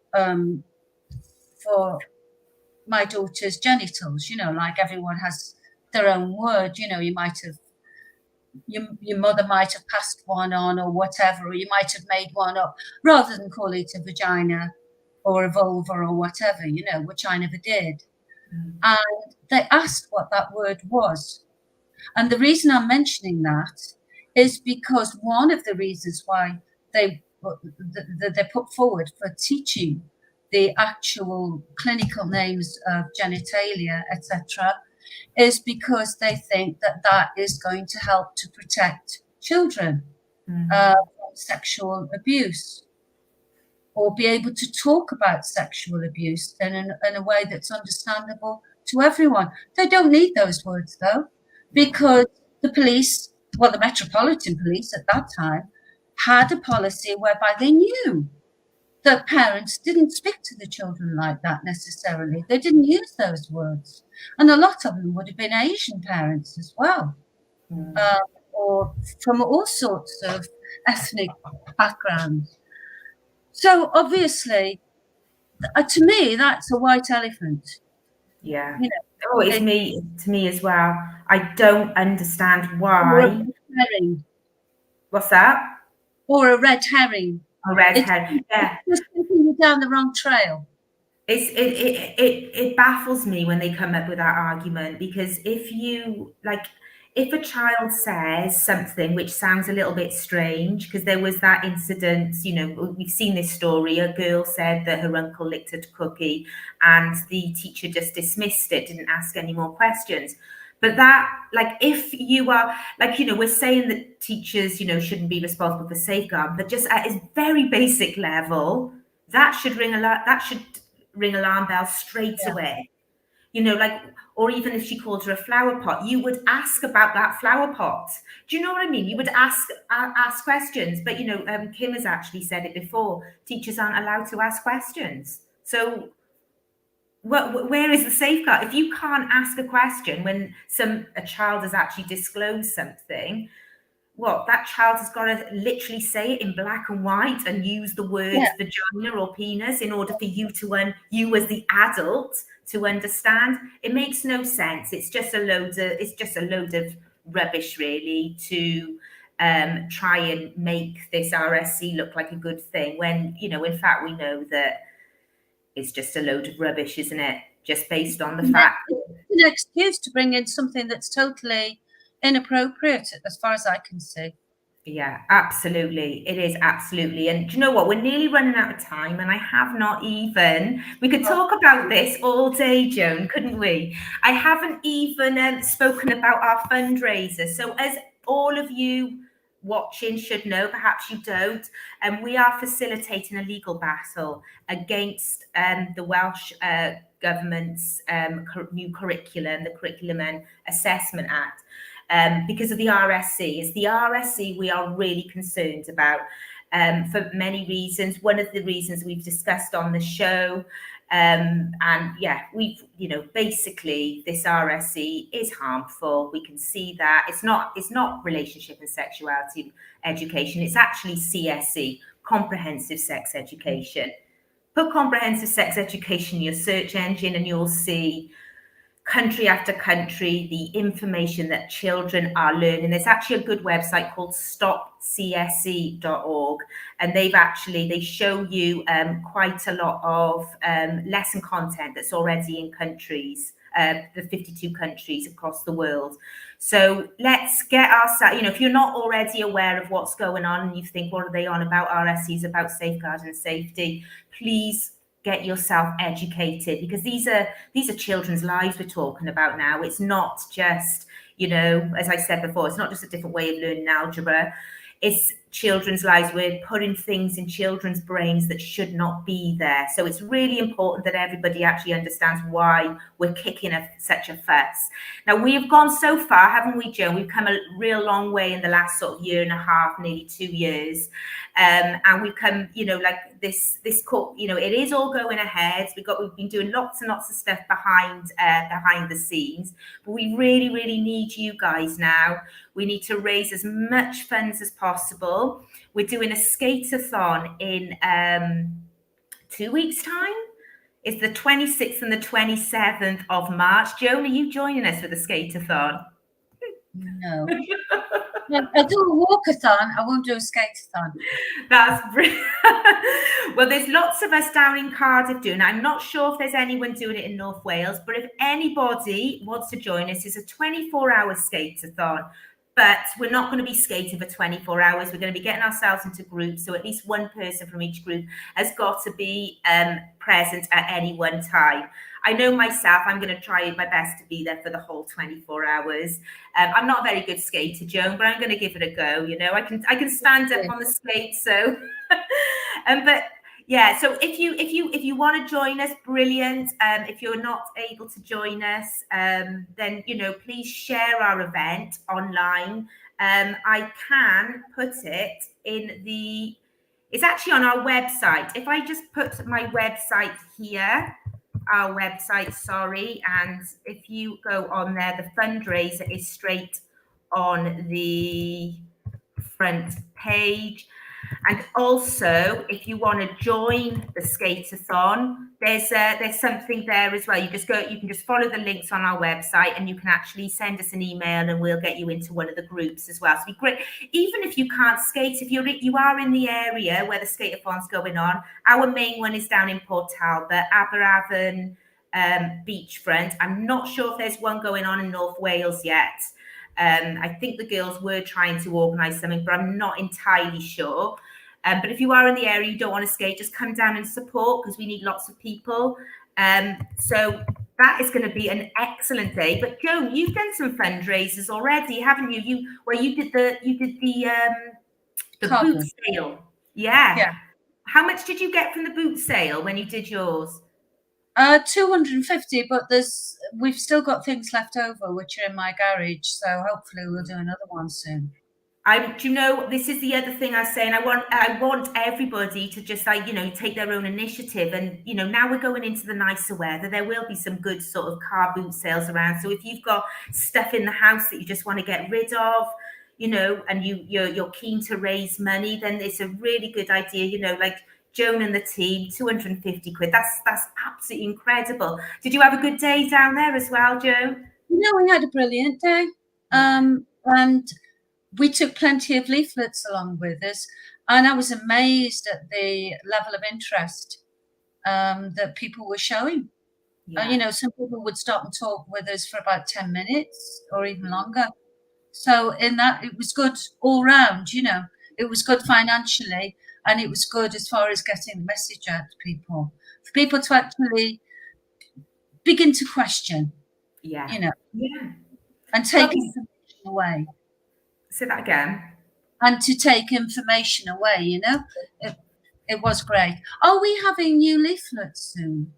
my daughter's genitals. Like everyone has their own word. You might have your mother might have passed one on or whatever, or you might have made one up rather than call it a vagina or a vulva or whatever, which I never did. And they asked what that word was. And the reason I'm mentioning that is because one of the reasons why they put forward for teaching the actual clinical names of genitalia, etc., is because they think that that is going to help to protect children from sexual abuse, or be able to talk about sexual abuse in a way that's understandable to everyone. They don't need those words, though, because the police, well, the Metropolitan Police at that time, had a policy whereby they knew that parents didn't speak to the children like that necessarily. They didn't use those words. And a lot of them would have been Asian parents as well, or from all sorts of ethnic backgrounds. So obviously, to me, that's a white elephant.
Yeah. Oh, it's to me as well. I don't understand why.
Or a red herring.
What's that?
Or a red herring.
A red herring. Yeah.
It's just taking you down the wrong trail.
It baffles me when they come up with that argument, because if a child says something which sounds a little bit strange, because there was that incident, we've seen this story, a girl said that her uncle licked a cookie and the teacher just dismissed it, didn't ask any more questions. But that, if you are, we're saying that teachers, shouldn't be responsible for safeguard, but just at its very basic level, that should ring alarm bells straight away. Or even if she called her a flower pot, you would ask about that flower pot. Do you know what I mean? You would ask questions. But Kim has actually said it before. Teachers aren't allowed to ask questions. So where is the safeguard? If you can't ask a question when a child has actually disclosed something, that child has got to literally say it in black and white and use the words vagina or penis in order for you you as the adult to understand. It makes no sense. It's just a load of rubbish, really, to try and make this RSC look like a good thing when, in fact, we know that it's just a load of rubbish, isn't it? Just based on the fact.
It's an excuse to bring in something that's totally inappropriate, as far as I can see.
Yeah, absolutely. It is, absolutely. And do you know what? We're nearly running out of time, and I have not even. We could talk about this all day, Joan, couldn't we? I haven't even spoken about our fundraiser. So, as all of you watching should know, perhaps you don't. And we are facilitating a legal battle against the Welsh government's new curriculum, the Curriculum and Assessment Act, because of the RSC. It's the RSC we are really concerned about for many reasons. One of the reasons we've discussed on the show. And yeah, we've, basically this RSE is harmful. We can see that it's not relationship and sexuality education. It's actually CSE, comprehensive sex education. Put comprehensive sex education in your search engine and you'll see country after country, the information that children are learning. There's actually a good website called stopcsc.org, and they show you quite a lot of lesson content that's already in countries, the 52 countries across the world. So let's get ourselves, if you're not already aware of what's going on and you think, what are they on about, RSCs, about safeguarding and safety, please get yourself educated, because these are children's lives we're talking about now. It's not just, as I said before, it's not just a different way of learning algebra. It's children's lives. We're putting things in children's brains that should not be there. So it's really important that everybody actually understands why we're kicking such a fuss. Now, we have gone so far, haven't we, Joan? We've come a real long way in the last sort of year and a half, nearly 2 years. And we've come, like this court, it is all going ahead. We've been doing lots and lots of stuff behind the scenes, but we really, really need you guys now. We need to raise as much funds as possible. We're doing a skate-a-thon in 2 weeks' time. It's the 26th and the 27th of March. Joan, are you joining us for the skate-a-thon?
No. I'll do a walkathon. I won't do a skate-a-thon.
That's brilliant. Well, there's lots of us down in Cardiff doing it. I'm not sure if there's anyone doing it in North Wales, but if anybody wants to join us, it's a 24-hour skate-a-thon. But we're not going to be skating for 24 hours. We're going to be getting ourselves into groups. So at least one person from each group has got to be present at any one time. I know myself, I'm going to try my best to be there for the whole 24 hours. I'm not a very good skater, Joan, but I'm going to give it a go. I can stand up on the skates. So, but yeah, so if you want to join us, brilliant. If you're not able to join us, then please share our event online. I can put it in it's actually on our website. If I just put my website here, our website, sorry, and if you go on there, the fundraiser is straight on the front page. And also, if you want to join the skate-a-thon, there's something there as well. You can just follow the links on our website, and you can actually send us an email, and we'll get you into one of the groups as well. So it'd be great. Even if you can't skate, if you are in the area where the skate-a-thon's going on, our main one is down in Port Talbot, Aberavon beachfront. I'm not sure if there's one going on in North Wales yet. I think the girls were trying to organise something, but I'm not entirely sure. But if you are in the area, you don't want to skate, just come down and support, because we need lots of people. So that is going to be an excellent day. But Joan, you've done some fundraisers already, haven't you? You did the boot sale. Yeah. How much did you get from the boot sale when you did yours?
250, but we've still got things left over which are in my garage, so hopefully we'll do another one soon.
This is the other thing I was saying. I want everybody to just take their own initiative. And now we're going into the nicer weather. There will be some good sort of car boot sales around. So if you've got stuff in the house that you just want to get rid of, and you're keen to raise money, then it's a really good idea. Like Joan and the team, 250 quid. That's absolutely incredible. Did you have a good day down there as well, Joan?
We had a brilliant day. And we took plenty of leaflets along with us, and I was amazed at the level of interest that people were showing. Yeah. Some people would stop and talk with us for about 10 minutes or even longer. So in that, it was good all round, it was good financially, and it was good as far as getting the message out to people, for people to actually begin to question, and take information away.
Say that again.
and to take information away, you know. It was great. Are we having new leaflets soon?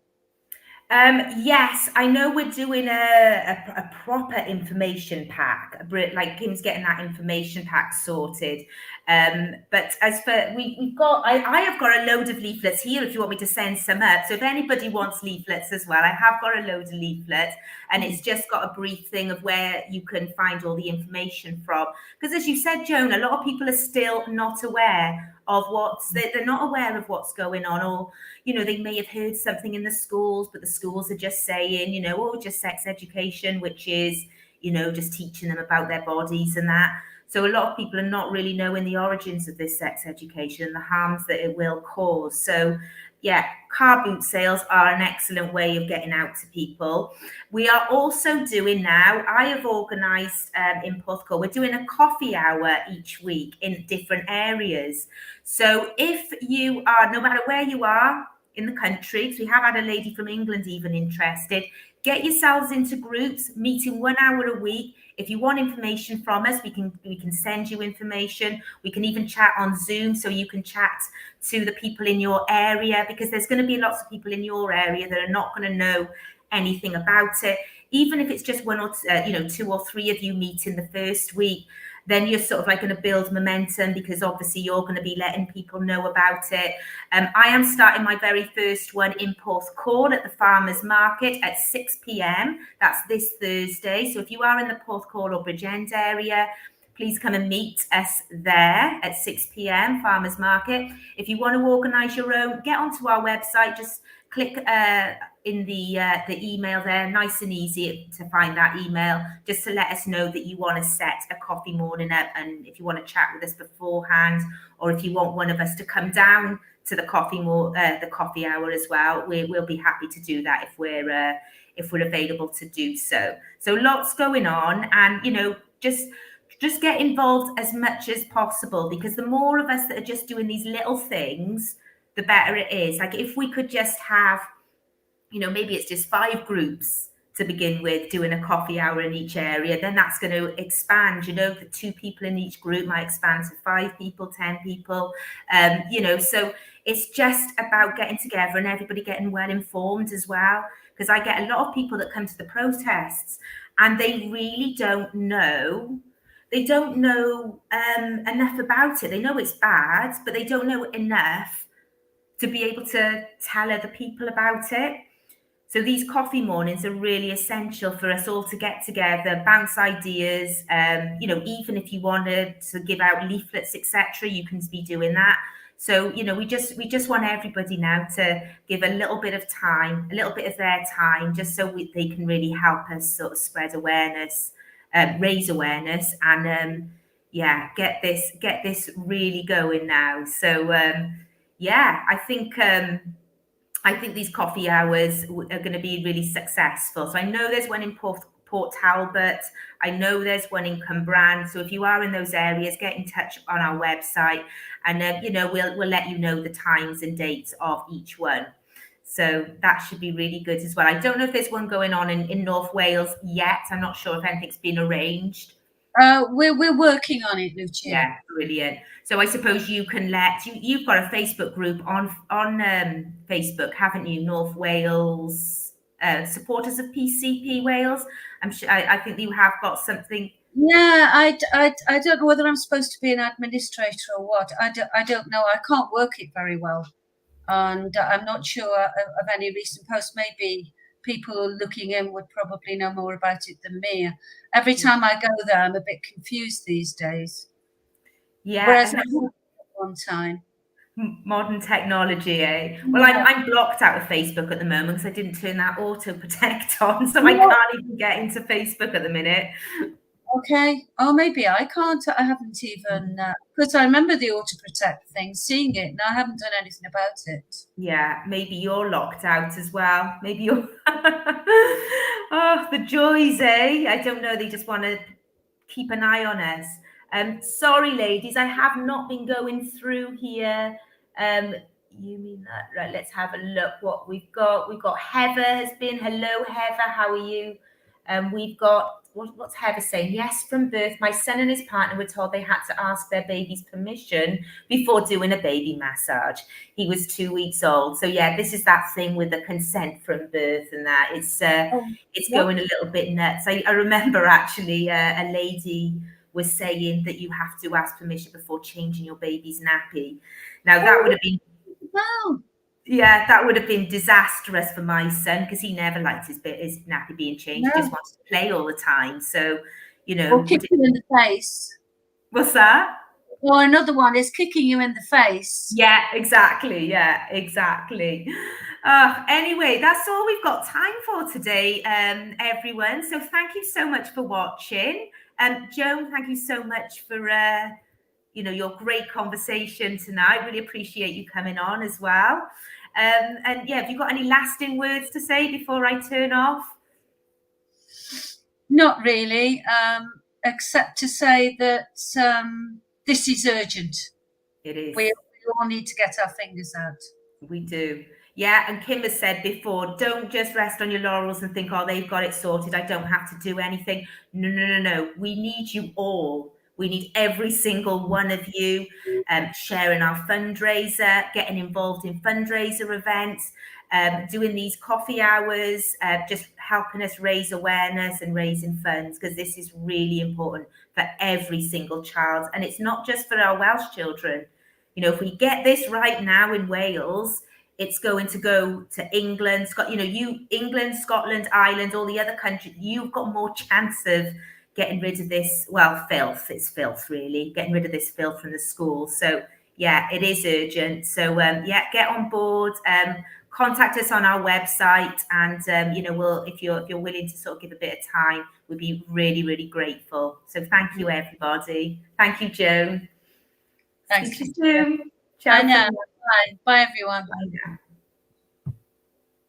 Yes, I know we're doing a proper information pack. Like Kim's getting that information pack sorted. But as for we've got, I have got a load of leaflets here. If you want me to send some up, so if anybody wants leaflets as well, I have got a load of leaflets, and it's just got a brief thing of where you can find all the information from. Because as you said, Joan, a lot of people are still not aware of they're not aware of what's going on, or they may have heard something in the schools, but the schools are just saying, oh, just sex education, which is, just teaching them about their bodies and that. So a lot of people are not really knowing the origins of this sex education and the harms that it will cause. So yeah, car boot sales are an excellent way of getting out to people. We are also doing now, I have organised in Porthcawl, we're doing a coffee hour each week in different areas. So if you are, no matter where you are in the country, because we have had a lady from England even interested, get yourselves into groups, meeting 1 hour a week. If you want information from us, we can send you information. We can even chat on Zoom, so you can chat to the people in your area, because there's going to be lots of people in your area that are not going to know anything about it. Even if it's just one or two or three of you meet in the first week, then you're sort of like going to build momentum, because obviously you're going to be letting people know about it. I am starting my very first one in Porthcawl at the Farmers Market at 6 p.m. That's this Thursday. So if you are in the Porthcawl or Bridgend area, please come and meet us there at 6 p.m. Farmers Market. If you want to organise your own, get onto our website. Just click in the email there, nice and easy to find that email, just to let us know that you want to set a coffee morning up, and if you want to chat with us beforehand, or if you want one of us to come down to the coffee hour as well, we'll be happy to do that if we're available to do so. So lots going on, and just get involved as much as possible, because the more of us that are just doing these little things, the better it is. Like if we could just have, maybe it's just 5 groups to begin with, doing a coffee hour in each area, then that's going to expand. The 2 people in each group might expand to 5 people, 10 people. So it's just about getting together and everybody getting well informed as well. Because I get a lot of people that come to the protests and they really don't know. They don't know enough about it. They know it's bad, but they don't know enough to be able to tell other people about it. So these coffee mornings are really essential for us all to get together, bounce ideas. Even if you wanted to give out leaflets, etc., you can be doing that. So we just want everybody now to give a little bit of time, a little bit of their time, just so they can really help us sort of spread awareness, raise awareness, and get this really going now. So I think these coffee hours are going to be really successful. So I know there's one in Port Talbot. I know there's one in Cwmbran. So if you are in those areas, get in touch on our website, and we'll let you know the times and dates of each one. So that should be really good as well. I don't know if there's one going on in North Wales yet. I'm not sure if anything's been arranged.
We're working on it, Lucia.
Yeah, brilliant. So I suppose you can you've got a Facebook group on Facebook, haven't you? North Wales supporters of PCP Wales. I'm sure. I think you have got something.
Yeah, I don't know whether I'm supposed to be an administrator or what. I don't know. I can't work it very well, and I'm not sure of any recent posts. Maybe people looking in would probably know more about it than me. Every time I go there, I'm a bit confused these days.
Yeah.
Whereas I was at one time.
Modern technology, eh? Well, I'm blocked out of Facebook at the moment because I didn't turn that auto protect on, so I can't even get into Facebook at the minute.
Okay. Oh, maybe I can't. I haven't even because I remember the auto protect thing, seeing it, and I haven't done anything about it.
Yeah, maybe you're locked out as well. Maybe you're. Oh, the joys, eh? I don't know. They just want to keep an eye on us. Sorry, ladies, I have not been going through here. You mean that? Right, let's have a look what we've got. We've got Heather has been. Hello, Heather. How are you? We've got, what's Heather saying? Yes, from birth, my son and his partner were told they had to ask their baby's permission before doing a baby massage. He was 2 weeks old. So yeah, this is that thing with the consent from birth and that. It's going a little bit nuts. I remember actually a lady was saying that you have to ask permission before changing your baby's nappy. Now that would have been...
Wow.
Yeah, that would have been disastrous for my son because he never liked his nappy being changed.
No.
He just wants to play all the time. So, you know.
Or kick you in the face.
What's that?
Or another one is kicking you in the face.
Yeah, exactly. Yeah, exactly. Anyway, that's all we've got time for today, everyone. So thank you so much for watching. Joan, thank you so much for your great conversation tonight. Really appreciate you coming on as well. And yeah, have you got any lasting words to say before I turn off?
Not really, except to say that this is urgent.
It is.
We all need to get our fingers out.
We do. Yeah, and Kim has said before, don't just rest on your laurels and think, oh, they've got it sorted, I don't have to do anything. No. We need you all. We need every single one of you sharing our fundraiser, getting involved in fundraiser events, doing these coffee hours, just helping us raise awareness and raising funds, because this is really important for every single child. And it's not just for our Welsh children. If we get this right now in Wales, it's going to go to England, England, Scotland, Ireland, all the other countries. You've got more chance of getting rid of this, filth. It's filth, really. Getting rid of this filth from the schools. So, yeah, it is urgent. So, get on board. Contact us on our website, and if you're willing to sort of give a bit of time, we'd be really, really grateful. So, thank you, everybody. Thank you, Joan.
Thanks.
Speak to you soon.
Ciao. Bye, everyone.
Bye now.